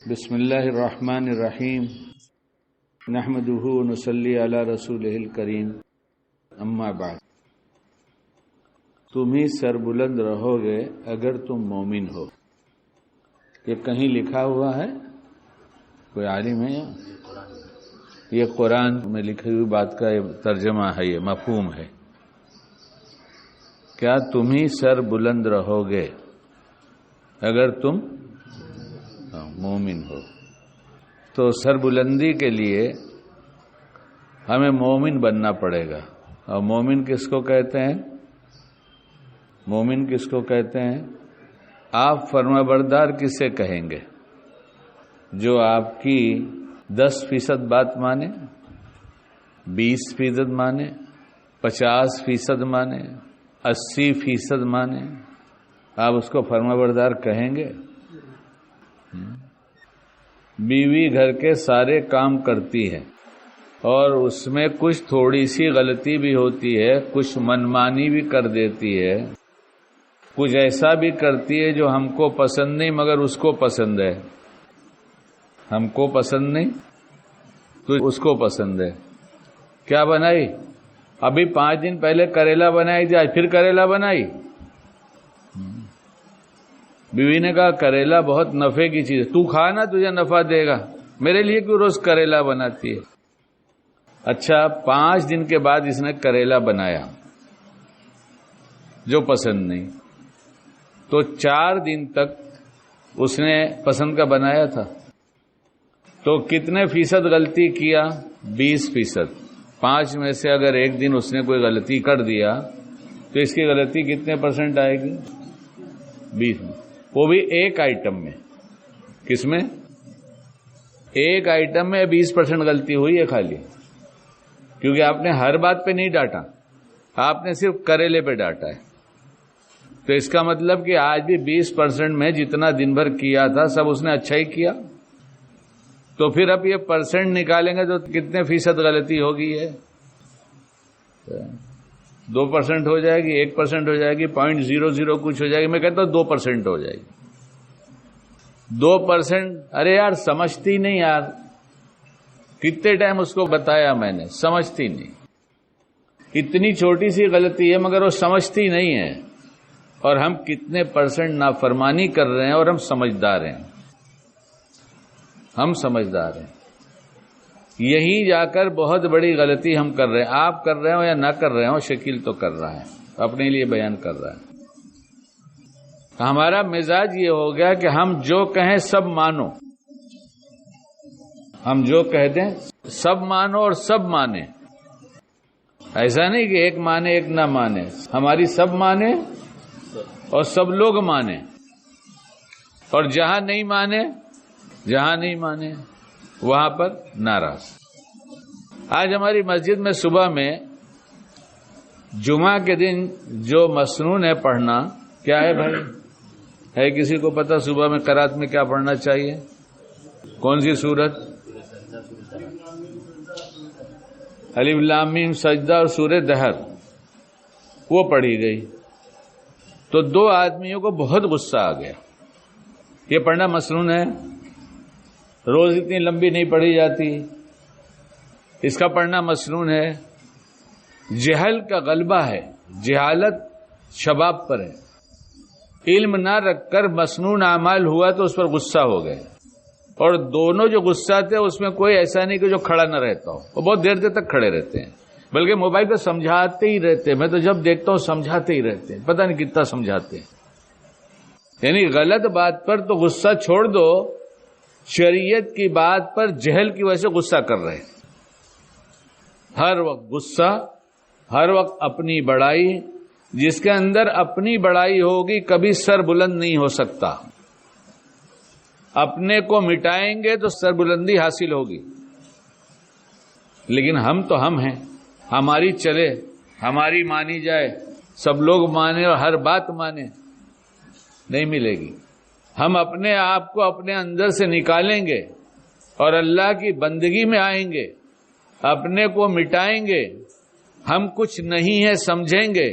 بسم اللہ الرحمن الرحیم نحمدہ ونصلی علی رسولہ الکریم اما بعد۔ تم ہی سربلند رہو گے اگر تم مومن ہو۔ یہ کہیں لکھا ہوا ہے؟ کوئی عالم ہے یہ قرآن میں لکھی ہوئی بات کا ترجمہ ہے، یہ مفہوم ہے۔ کیا تم ہی سر بلند رہو گے اگر تم مومن ہو؟ تو سر بلندی کے لیے ہمیں مومن بننا پڑے گا۔ اور مومن کس کو کہتے ہیں؟ مومن کس کو کہتے ہیں؟ آپ فرمانبردار کسے کہیں گے؟ جو آپ کی 10% بات مانے، 20% مانے، 50% مانے، 80% مانے، آپ اس کو فرمانبردار کہیں گے؟ بیوی گھر کے سارے کام کرتی ہے اور اس میں کچھ تھوڑی سی غلطی بھی ہوتی ہے، کچھ منمانی بھی کر دیتی ہے، کچھ ایسا بھی کرتی ہے جو ہم کو پسند نہیں مگر اس کو پسند ہے۔ ہم کو پسند نہیں تو اس کو پسند ہے۔ کیا بنائی؟ ابھی 5 دن پہلے کریلا بنائی تھی، آج پھر کریلا بنائی۔ بیوی نے کہا کریلا بہت نفع کی چیز ہے، تو کھا نا، تجھے نفع دے گا، میرے لیے کیوں روز کریلا بناتی ہے؟ اچھا 5 دن کے بعد اس نے کریلا بنایا جو پسند نہیں، تو 4 دن تک اس نے پسند کا بنایا تھا، تو کتنے فیصد غلطی کیا؟ 20%۔ 5 میں سے اگر ایک دن اس نے کوئی غلطی کر دیا تو اس کی غلطی کتنے % آئے گی؟ 20 میں، وہ بھی ایک آئٹم میں۔ کس میں؟ ایک آئٹم میں 20% غلطی ہوئی ہے خالی، کیونکہ آپ نے ہر بات پہ نہیں ڈانٹا، آپ نے صرف کریلے پہ ڈانٹا ہے۔ تو اس کا مطلب کہ آج بھی 20% میں جتنا دن بھر کیا تھا سب اس نے اچھا ہی کیا۔ تو پھر اب یہ % نکالیں گے تو کتنے فیصد غلطی ہوگی؟ ہے 2% ہو جائے گی، 1% ہو جائے گی، 0.00 کچھ ہو جائے گی، میں کہتا ہوں 2% ہو جائے گی۔ 2%، ارے یار سمجھتی نہیں یار، کتنے ٹائم اس کو بتایا میں نے، سمجھتی نہیں۔ اتنی چھوٹی سی غلطی ہے مگر وہ سمجھتی نہیں ہے، اور ہم کتنے % نافرمانی کر رہے ہیں، اور ہم سمجھدار ہیں۔ ہم سمجھدار ہیں، یہی جا کر بہت بڑی غلطی ہم کر رہے ہیں۔ آپ کر رہے ہو یا نہ کر رہے ہو، شکیل تو کر رہا ہے، اپنے لیے بیان کر رہا ہے۔ ہمارا مزاج یہ ہو گیا کہ ہم جو کہیں سب مانو، ہم جو کہہ دیں سب مانو اور سب مانے۔ ایسا نہیں کہ ایک مانے ایک نہ مانے، ہماری سب مانے اور سب لوگ مانے، اور جہاں نہیں مانے وہاں پر ناراض۔ آج ہماری مسجد میں صبح میں جمعہ کے دن جو مسنون ہے پڑھنا، کیا ہے بھائی؟ ہے کسی کو پتا صبح میں قرات میں کیا پڑھنا چاہیے؟ کون سی سورت؟ الف لام میم سجدہ اور سورہ دہر، وہ پڑھی گئی۔ تو 2 آدمیوں کو بہت غصہ آ گیا۔ یہ پڑھنا مسنون ہے، روز اتنی لمبی نہیں پڑھی جاتی، اس کا پڑھنا مسنون ہے۔ جہل کا غلبہ ہے، جہالت شباب پر ہے، علم نہ رکھ کر مسنون اعمال ہوا تو اس پر غصہ ہو گئے۔ اور دونوں جو غصہ تھے اس میں کوئی ایسا نہیں کہ جو کھڑا نہ رہتا ہو، وہ بہت دیر تک کھڑے رہتے ہیں، بلکہ موبائل پہ سمجھاتے ہی رہتے ہیں۔ میں تو جب دیکھتا ہوں سمجھاتے ہی رہتے ہیں، پتہ نہیں کتنا سمجھاتے ہیں۔ یعنی غلط بات پر تو غصہ چھوڑ دو، شریعت کی بات پر جہل کی وجہ سے غصہ کر رہے ہیں۔ ہر وقت غصہ، ہر وقت اپنی بڑائی۔ جس کے اندر اپنی بڑائی ہوگی کبھی سر بلند نہیں ہو سکتا۔ اپنے کو مٹائیں گے تو سر بلندی حاصل ہوگی، لیکن ہم تو ہم ہیں، ہماری چلے، ہماری مانی جائے، سب لوگ مانے اور ہر بات مانے، نہیں ملے گی۔ ہم اپنے آپ کو اپنے اندر سے نکالیں گے اور اللہ کی بندگی میں آئیں گے، اپنے کو مٹائیں گے، ہم کچھ نہیں ہے سمجھیں گے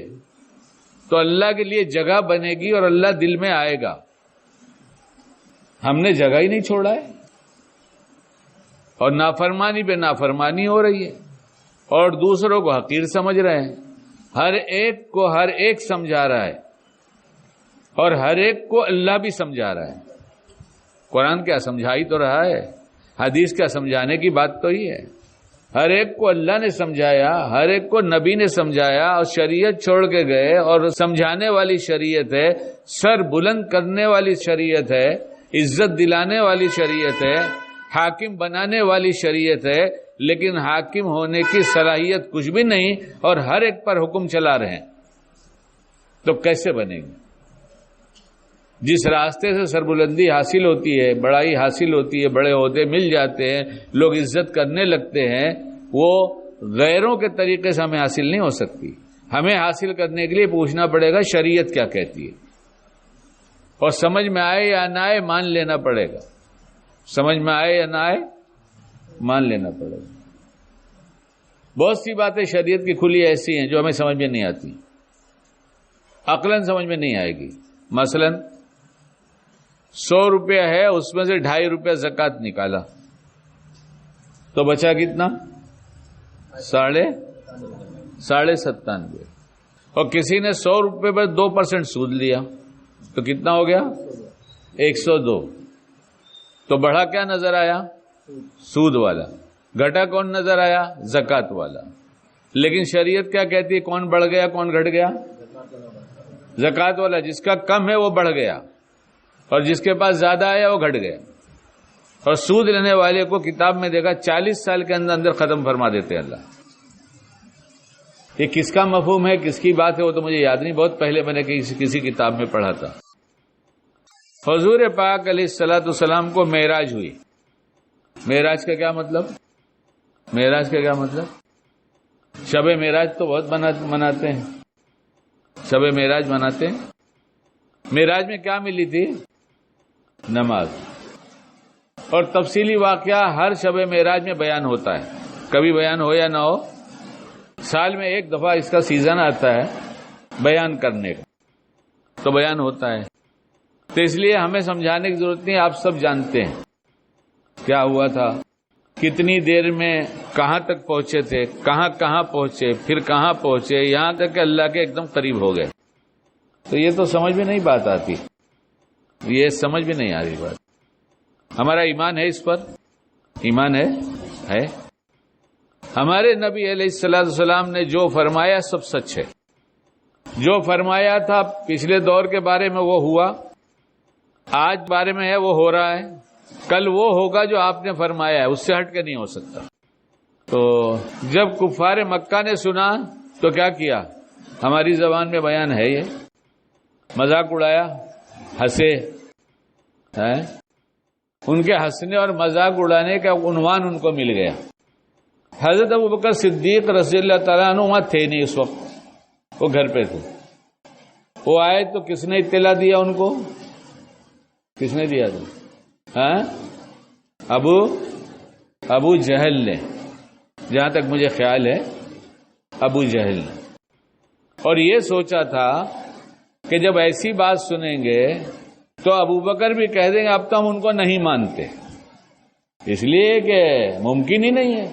تو اللہ کے لیے جگہ بنے گی اور اللہ دل میں آئے گا۔ ہم نے جگہ ہی نہیں چھوڑا ہے۔ اور نافرمانی پہ نافرمانی ہو رہی ہے، اور دوسروں کو حقیر سمجھ رہے ہیں. ہر ایک کو ہر ایک سمجھا رہا ہے، اور ہر ایک کو اللہ بھی سمجھا رہا ہے. قرآن کیا سمجھا ہی تو رہا ہے، حدیث کیا سمجھانے کی بات تو ہی ہے. ہر ایک کو اللہ نے سمجھایا، ہر ایک کو نبی نے سمجھایا، اور شریعت چھوڑ کے گئے. اور سمجھانے والی شریعت ہے، سر بلند کرنے والی شریعت ہے، عزت دلانے والی شریعت ہے، حاکم بنانے والی شریعت ہے. لیکن حاکم ہونے کی صلاحیت کچھ بھی نہیں، اور ہر ایک پر حکم چلا رہے ہیں، تو کیسے بنے گی؟ جس راستے سے سربلندی حاصل ہوتی ہے، بڑائی حاصل ہوتی ہے، بڑے عہدے مل جاتے ہیں، لوگ عزت کرنے لگتے ہیں، وہ غیروں کے طریقے سے ہمیں حاصل نہیں ہو سکتی. ہمیں حاصل کرنے کے لیے پوچھنا پڑے گا شریعت کیا کہتی ہے، اور سمجھ میں آئے یا نہ آئے مان لینا پڑے گا. سمجھ میں آئے یا نہ آئے مان لینا پڑے گا. بہت سی باتیں شریعت کی کھلی ایسی ہیں جو ہمیں سمجھ میں نہیں آتی، عقلاً سمجھ میں نہیں آئے گی. مثلاً 100 روپیہ ہے، اس میں سے 2.5 روپیہ زکوٰۃ نکالا تو بچا کتنا؟ 97.5. اور کسی نے 100 روپے پر 2% سود لیا تو کتنا ہو گیا؟ 102. تو بڑھا کیا نظر آیا؟ سود والا. گھٹا کون نظر آیا؟ زکوٰۃ والا. لیکن شریعت کیا کہتی ہے؟ کون بڑھ گیا کون گھٹ گیا؟ زکوٰۃ والا. جس کا کم ہے وہ بڑھ گیا، اور جس کے پاس زیادہ آیا وہ گھٹ گیا. اور سود لینے والے کو کتاب میں دیکھا 40 سال کے اندر اندر ختم فرما دیتے اللہ. یہ کس کا مفہوم ہے، کس کی بات ہے، وہ تو مجھے یاد نہیں، بہت پہلے میں نے کسی کتاب میں پڑھا تھا. حضور پاک علیہ الصلوۃ والسلام کو معراج ہوئی. معراج کا کیا مطلب؟ معراج کا کیا مطلب؟ شب معراج تو بہت مناتے ہیں، شب معراج مناتے ہیں. معراج میں کیا ملی تھی؟ نماز. اور تفصیلی واقعہ ہر شب معراج میں بیان ہوتا ہے، کبھی بیان ہو یا نہ ہو، سال میں ایک دفعہ اس کا سیزن آتا ہے بیان کرنے کا، تو بیان ہوتا ہے. تو اس لیے ہمیں سمجھانے کی ضرورت نہیں، آپ سب جانتے ہیں کیا ہوا تھا، کتنی دیر میں کہاں تک پہنچے تھے، کہاں کہاں پہنچے، پھر کہاں پہنچے، یہاں تک کہ اللہ کے ایک دم قریب ہو گئے. تو یہ تو سمجھ میں نہیں بات آتی، یہ سمجھ میں نہیں آ رہی بات. ہمارا ایمان ہے اس پر، ایمان ہے. ہمارے نبی علیہ الصلوۃ والسلام نے جو فرمایا سب سچ ہے. جو فرمایا تھا پچھلے دور کے بارے میں وہ ہوا، آج بارے میں ہے وہ ہو رہا ہے، کل وہ ہوگا جو آپ نے فرمایا ہے، اس سے ہٹ کے نہیں ہو سکتا. تو جب کفار مکہ نے سنا تو کیا کیا؟ ہماری زبان میں بیان ہے، یہ مذاق اڑایا، ہنسے. ان کے ہنسنے اور مذاق اڑانے کا عنوان ان کو مل گیا. حضرت ابوبکر صدیق رضی اللہ تعالیٰ عنہ وہاں تھے نہیں اس وقت، وہ گھر پہ تھے. وہ آئے تو کس نے اطلاع دیا ان کو؟ کس نے دیا تھا؟ ابو جہل نے، جہاں تک مجھے خیال ہے ابو جہل نے. اور یہ سوچا تھا کہ جب ایسی بات سنیں گے تو ابوبکر بھی کہہ دیں گے اب تو ہم ان کو نہیں مانتے، اس لیے کہ ممکن ہی نہیں ہے،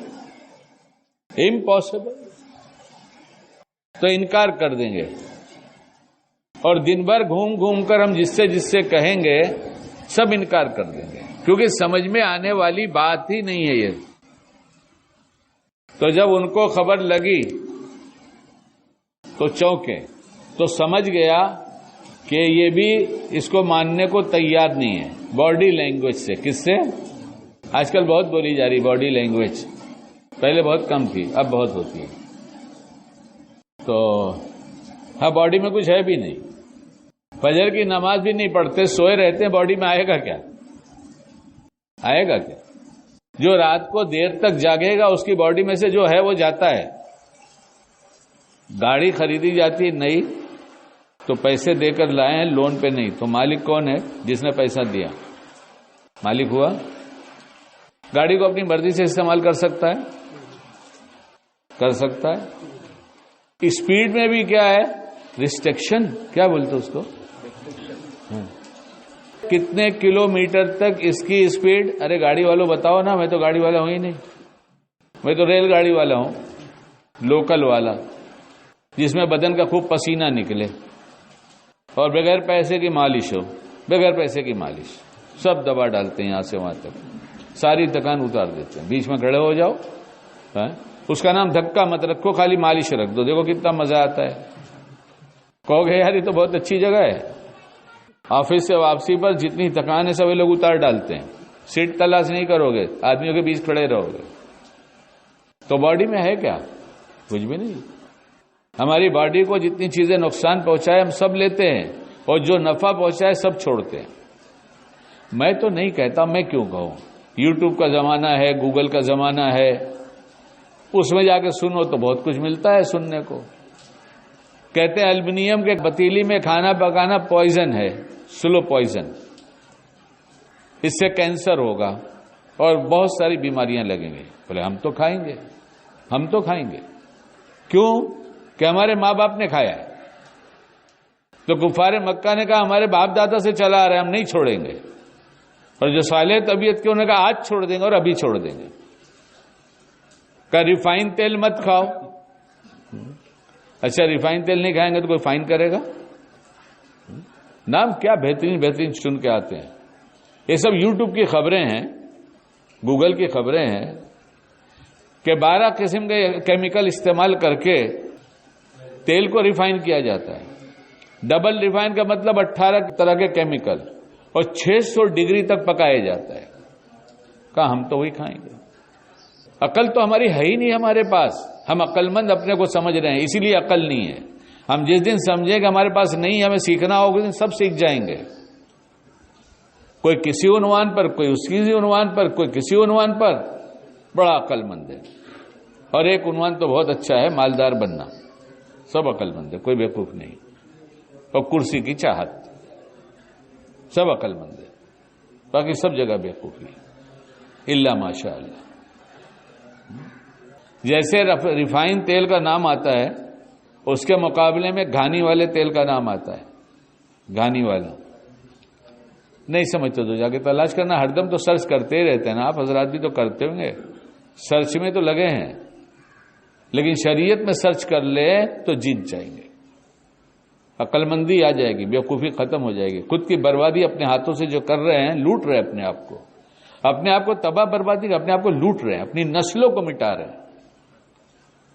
امپاسبل. تو انکار کر دیں گے، اور دن بھر گھوم گھوم کر ہم جس سے کہیں گے سب انکار کر دیں گے، کیونکہ سمجھ میں آنے والی بات ہی نہیں ہے یہ. تو جب ان کو خبر لگی تو چونکے، تو سمجھ گیا کہ یہ بھی اس کو ماننے کو تیار نہیں ہے. باڈی لینگویج سے. کس سے؟ آج کل بہت بولی جا رہی باڈی لینگویج، پہلے بہت کم تھی، اب بہت ہوتی ہے. تو ہاں باڈی میں کچھ ہے بھی نہیں، فجر کی نماز بھی نہیں پڑھتے، سوئے رہتے ہیں، باڈی میں آئے گا کیا؟ آئے گا کیا؟ جو رات کو دیر تک جاگے گا اس کی باڈی میں سے جو ہے وہ جاتا ہے. گاڑی خریدی جاتی ہے نئی تو پیسے دے کر لائے ہیں، لون پہ نہیں، تو مالک کون ہے؟ جس نے پیسہ دیا مالک ہوا. گاڑی کو اپنی مرضی سے استعمال کر سکتا ہے، کر سکتا ہے. اسپیڈ میں بھی کیا ہے؟ ریسٹرکشن. کیا بولتے اس کو؟ کتنے کلومیٹر تک اس کی اسپیڈ. ارے گاڑی والوں بتاؤ نا, میں تو گاڑی والا ہوں ہی نہیں, میں تو ریل گاڑی والا ہوں, لوکل والا, جس میں بدن کا خوب پسینہ نکلے اور بغیر پیسے کی مالش ہو, بغیر پیسے کی مالش, سب دبا ڈالتے ہیں یہاں سے وہاں تک, ساری تکان اتار دیتے ہیں, بیچ میں کھڑے ہو جاؤ. اس کا نام دھکا مت رکھو, خالی مالش رکھ دو, دیکھو کتنا مزہ آتا ہے. کہو گے یار یہ تو بہت اچھی جگہ ہے. آفس سے واپسی پر جتنی تکان ہے سب لوگ اتار ڈالتے ہیں, سیٹ تلاش نہیں کرو گے, آدمیوں کے بیچ کھڑے رہو گے. تو باڈی میں ہے کیا؟ کچھ بھی نہیں. ہماری باڈی کو جتنی چیزیں نقصان پہنچائے ہم سب لیتے ہیں, اور جو نفع پہنچائے سب چھوڑتے ہیں. میں تو نہیں کہتا, میں کیوں کہوں, یوٹیوب کا زمانہ ہے, گوگل کا زمانہ ہے, اس میں جا کے سنو تو بہت کچھ ملتا ہے سننے کو. کہتے ہیں الومینیم کے پتیلی میں کھانا پکانا پوائزن ہے, سلو پوائزن, اس سے کینسر ہوگا اور بہت ساری بیماریاں لگیں گے. بولے ہم تو کھائیں گے, ہم تو کھائیں گے. کیوں؟ کہ ہمارے ماں باپ نے کھایا ہے. تو کفار مکہ نے کہا ہمارے باپ دادا سے چلا آ رہا ہے, ہم نہیں چھوڑیں گے. اور جو صالح طبیعت کے انہوں نے کہا آج چھوڑ دیں گے اور ابھی چھوڑ دیں گے. کہ ریفائن تیل مت کھاؤ. اچھا ریفائن تیل نہیں کھائیں گے تو کوئی فائن کرے گا؟ نام کیا بہترین بہترین سن کے آتے ہیں. یہ سب یوٹیوب کی خبریں ہیں, گوگل کی خبریں ہیں کہ 12 قسم کے کیمیکل استعمال کر کے تیل کو ریفائن کیا جاتا ہے. ڈبل ریفائن کا مطلب 18 طرح کے کیمیکل, اور 600 ڈگری تک پکایا جاتا ہے. کہا ہم تو وہی کھائیں گے. عقل تو ہماری ہے ہی نہیں ہمارے پاس. ہم عقل مند اپنے کو سمجھ رہے ہیں, اسی لیے عقل نہیں ہے. ہم جس دن سمجھیں کہ ہمارے پاس نہیں, ہمیں سیکھنا ہوگا, اس دن سب سیکھ جائیں گے. کوئی کسی عنوان پر, کوئی اس کسی عنوان پر, کوئی کسی عنوان پر. بڑا عقل مند ہے. اور ایک عنوان تو بہت اچھا ہے, مالدار بننا. سب عقل مند ہے, کوئی بیوقوف نہیں. اور کرسی کی چاہت, سب عقل مند ہے. باقی سب جگہ بیوقوفی الا ماشاء اللہ. جیسے ریفائن تیل کا نام آتا ہے, اس کے مقابلے میں گھانی والے تیل کا نام آتا ہے. گھانی والا نہیں سمجھتے تو جا کے تلاش کرنا. ہر دم تو سرچ کرتے ہی رہتے ہیں نا, آپ حضرات بھی تو کرتے ہوں گے, سرچ میں تو لگے ہیں. لیکن شریعت میں سرچ کر لے تو جیت جائیں گے. عقل مندی آ جائے گی, بیوقوفی ختم ہو جائے گی. خود کی بربادی اپنے ہاتھوں سے جو کر رہے ہیں, لوٹ رہے ہیں اپنے آپ کو, اپنے آپ کو تباہ بربادی, اپنے آپ کو لوٹ رہے ہیں, اپنی نسلوں کو مٹا رہے ہیں,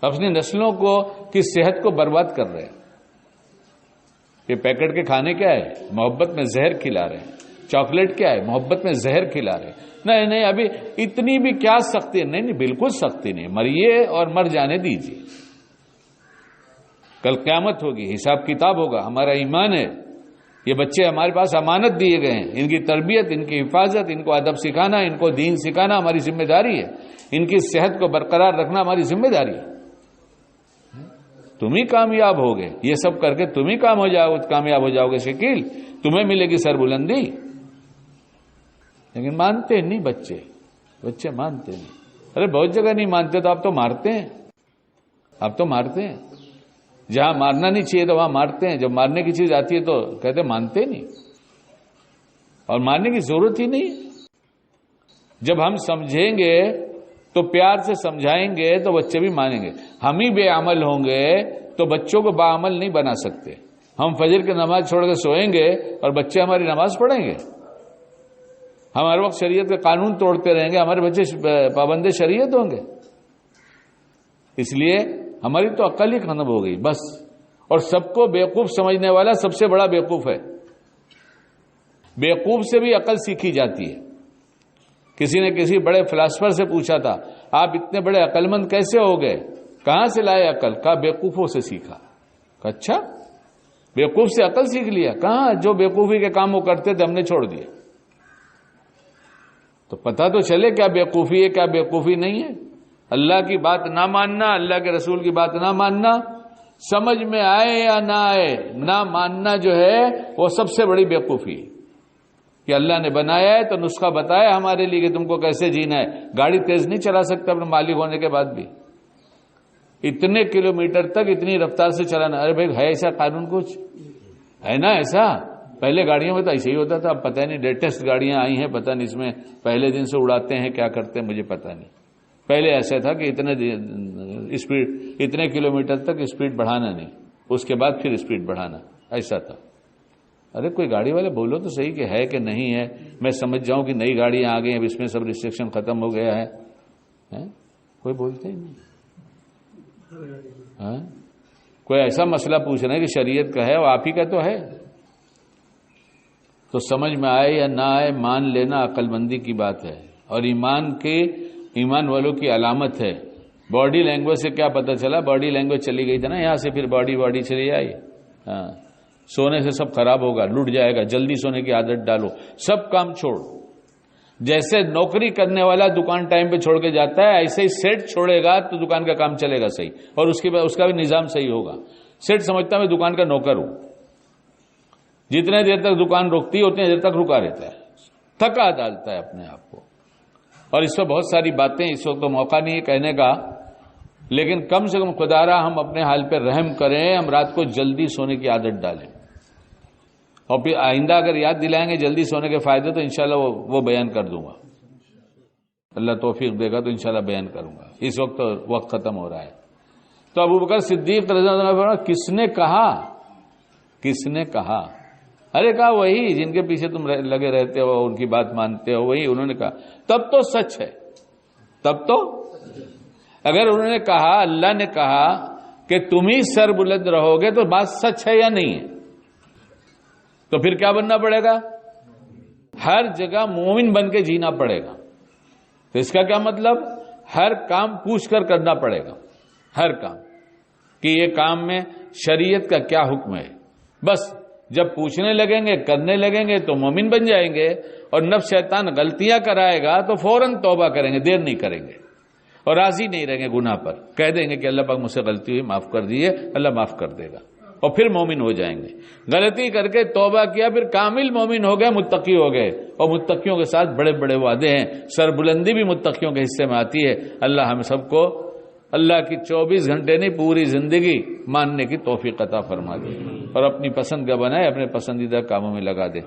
اپنی نسلوں کو کی صحت کو برباد کر رہے ہیں. یہ پیکٹ کے کھانے کیا ہے؟ محبت میں زہر کھلا رہے ہیں. چاکلیٹ کیا ہے؟ محبت میں زہر کھلا رہے ہیں. نہیں نہیں, ابھی اتنی بھی کیا سختی ہے؟ نہیں نہیں, بالکل سختی نہیں. مریے اور مر جانے دیجیے. کل قیامت ہوگی, حساب کتاب ہوگا. ہمارا ایمان ہے, یہ بچے ہمارے پاس امانت دیے گئے ہیں, ان کی تربیت, ان کی حفاظت, ان کو ادب سکھانا, ان کو دین سکھانا ہماری ذمہ داری ہے. ان کی صحت کو برقرار رکھنا ہماری ذمہ داری ہے. تم ہی کامیاب ہوگے, یہ سب کر کے تم ہی کامیاب ہو جاؤ گے. شکیل, تمہیں ملے گی سر بلندی. لیکن مانتے نہیں بچے مانتے نہیں. ارے بہت جگہ نہیں مانتے تو آپ تو مارتے ہیں, آپ تو مارتے ہیں. جہاں مارنا نہیں چاہیے تو وہاں مارتے ہیں. جب مارنے کی چیز آتی ہے تو کہتے مانتے نہیں, اور مارنے کی ضرورت ہی نہیں. جب ہم سمجھیں گے تو پیار سے سمجھائیں گے تو بچے بھی مانیں گے. ہم ہی بے عمل ہوں گے تو بچوں کو باعمل نہیں بنا سکتے. ہم فجر کی نماز چھوڑ کے سوئیں گے اور بچے ہماری نماز پڑھیں گے. ہم ہر وقت شریعت کے قانون توڑتے رہیں گے, ہمارے بچے پابند شریعت ہوں گے. اس لیے ہماری تو عقل ہی ختم ہو گئی بس. اور سب کو بیوقوف سمجھنے والا سب سے بڑا بیوقوف ہے. بیوقوف سے بھی عقل سیکھی جاتی ہے. کسی نے کسی بڑے فلاسفر سے پوچھا تھا, آپ اتنے بڑے عقل مند کیسے ہو گئے, کہاں سے لائے عقل؟ کہا بیوقوفوں سے سیکھا. کہا اچھا, بیوقوف سے عقل سیکھ لیا؟ کہاں, جو بیوقوفی کے کام وہ کرتے تھے ہم نے چھوڑ دیے. تو پتہ تو چلے کیا بیوقوفی ہے کیا بیوقوفی نہیں ہے. اللہ کی بات نہ ماننا, اللہ کے رسول کی بات نہ ماننا, سمجھ میں آئے یا نہ آئے, نہ ماننا جو ہے وہ سب سے بڑی بیوقوفی ہے. کہ اللہ نے بنایا ہے تو نسخہ بتایا ہمارے لیے کہ تم کو کیسے جینا ہے. گاڑی تیز نہیں چلا سکتا اپنے مالک ہونے کے بعد بھی, اتنے کلومیٹر تک اتنی رفتار سے چلانا. ارے بھائی ہے ایسا قانون کچھ ہے نا ایسا؟ پہلے گاڑیوں میں تو ایسے ہی ہوتا تھا. اب پتہ نہیں لیٹسٹ گاڑیاں آئی ہیں, پتہ نہیں اس میں پہلے دن سے اڑاتے ہیں کیا کرتے ہیں مجھے پتہ نہیں. پہلے ایسا تھا کہ اتنے کلومیٹر تک اسپیڈ بڑھانا نہیں, اس کے بعد پھر اسپیڈ بڑھانا, ایسا تھا. ارے کوئی گاڑی والے بولو تو صحیح کہ ہے کہ نہیں ہے, میں سمجھ جاؤں کہ نئی گاڑیاں آ گئی ہیں, اب اس میں سب ریسٹرکشن ختم ہو گیا ہے. کوئی بولتے ہی نہیں. کوئی ایسا مسئلہ پوچھ رہے ہیں کہ شریعت کا ہے, وہ آپ ہی کا تو ہے. تو سمجھ میں آئے یا نہ آئے, مان لینا عقل مندی کی بات ہے, اور ایمان والوں کی علامت ہے. باڈی لینگویج سے کیا پتہ چلا؟ باڈی لینگویج چلی گئی تھی نا یہاں سے, پھر باڈی چلی آئی. سونے سے سب خراب ہوگا, لٹ جائے گا. جلدی سونے کی عادت ڈالو, سب کام چھوڑ. جیسے نوکری کرنے والا دکان ٹائم پہ چھوڑ کے جاتا ہے, ایسے ہی سیٹ چھوڑے گا تو دکان کا کام چلے گا صحیح, اور اس کا بھی نظام صحیح ہوگا. سیٹ سمجھتا میں دکان کا نوکر ہوں, جتنے دیر تک دکان رکتی ہے اتنے دیر تک رکا رہتا ہے, تھکا ڈالتا ہے اپنے آپ کو. اور اس پہ بہت ساری باتیں, اس وقت تو موقع نہیں ہے کہنے کا, لیکن کم سے کم خدارا ہم اپنے حال پہ رحم کریں, ہم رات کو جلدی سونے کی عادت ڈالیں. اور پھر آئندہ اگر یاد دلائیں گے جلدی سونے کے فائدے تو انشاءاللہ وہ بیان کر دوں گا. اللہ توفیق دے گا تو انشاءاللہ بیان کروں گا. اس وقت تو وقت ختم ہو رہا ہے. تو ابوبکر صدیق رضی اللہ عنہ, کس نے کہا؟ ارے کہا وہی جن کے پیچھے تم لگے رہتے ہو, ان کی بات مانتے ہو, وہی انہوں نے کہا. تب تو سچ ہے. تب تو اگر انہوں نے کہا, اللہ نے کہا کہ تم ہی سر بلند رہو گے, تو بات سچ ہے یا نہیں ہے؟ تو پھر کیا بننا پڑے گا؟ ہر جگہ مومن بن کے جینا پڑے گا. تو اس کا کیا مطلب؟ ہر کام پوچھ کر کرنا پڑے گا, ہر کام, کہ یہ کام میں شریعت کا کیا حکم ہے. بس جب پوچھنے لگیں گے, کرنے لگیں گے تو مومن بن جائیں گے. اور نفس شیطان غلطیاں کرائے گا تو فوراً توبہ کریں گے, دیر نہیں کریں گے, اور راضی نہیں رہیں گے گناہ پر. کہہ دیں گے کہ اللہ پاک مجھ سے غلطی ہوئی, معاف کر دیجیے, اللہ معاف کر دے گا, اور پھر مومن ہو جائیں گے. غلطی کر کے توبہ کیا, پھر کامل مومن ہو گئے, متقی ہو گئے. اور متقیوں کے ساتھ بڑے بڑے وعدے ہیں, سربلندی بھی متقیوں کے حصے میں آتی ہے. اللہ ہم سب کو اللہ کی 24 گھنٹے نہیں پوری زندگی ماننے کی توفیق عطا فرما دے, اور اپنی پسند کا بنائے, اپنے پسندیدہ کاموں میں لگا دے.